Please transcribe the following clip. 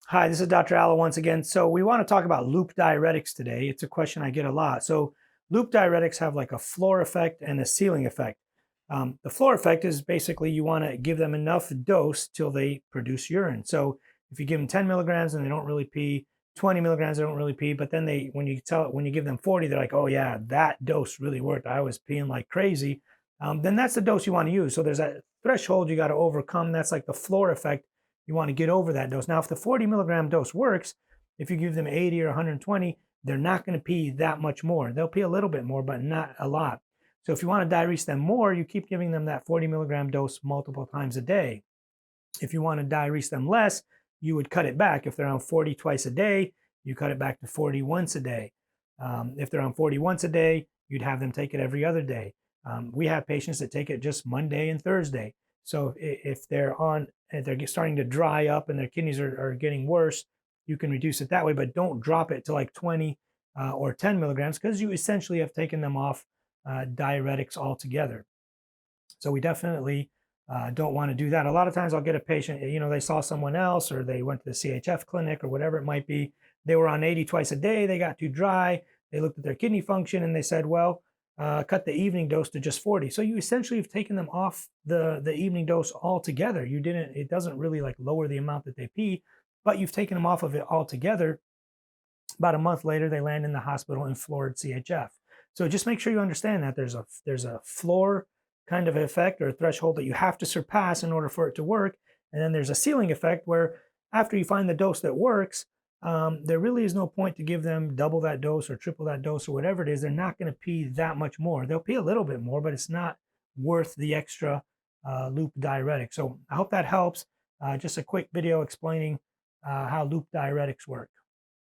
Hi, this is Dr. Allo once again. So we want to talk about loop diuretics today. It's a question I get a lot. So loop diuretics have like a floor effect and a ceiling effect. The floor effect is basically you want to give them enough dose till they produce urine. So if you give them 10 milligrams and they don't really pee, 20 milligrams they don't really pee, but then when you give them 40, they're like, oh yeah, that dose really worked. I was peeing like crazy. Then that's the dose you want to use. So there's a threshold you got to overcome. That's like the floor effect. You want to get over that dose. Now, if the 40 milligram dose works, if you give them 80 or 120, they're not going to pee that much more. They'll pee a little bit more, but not a lot. So if you want to diurese them more, you keep giving them that 40 milligram dose multiple times a day. If you want to diurese them less, you would cut it back. If they're on 40 twice a day, you cut it back to 40 once a day. If they're on 40 once a day, you'd have them take it every other day. We have patients that take it just Monday and Thursday. So if they're starting to dry up and their kidneys are getting worse, you can reduce it that way, but don't drop it to like 20 or 10 milligrams because you essentially have taken them off diuretics altogether. So we definitely don't want to do that. A lot of times I'll get a patient, they saw someone else or they went to the CHF clinic or whatever it might be. They were on 80 twice a day. They got too dry. They looked at their kidney function and they said, well, cut the evening dose to just 40. So you essentially have taken them off the evening dose altogether. It doesn't really like lower the amount that they pee, but you've taken them off of it altogether. About a month later, they land in the hospital in floored CHF. So just make sure you understand that there's a floor kind of effect or a threshold that you have to surpass in order for it to work. And then there's a ceiling effect where after you find the dose that works, there really is no point to give them double that dose or triple that dose or whatever it is. They're not going to pee that much more. They'll pee a little bit more, but it's not worth the extra loop diuretic. So I hope that helps. Just a quick video explaining how loop diuretics work.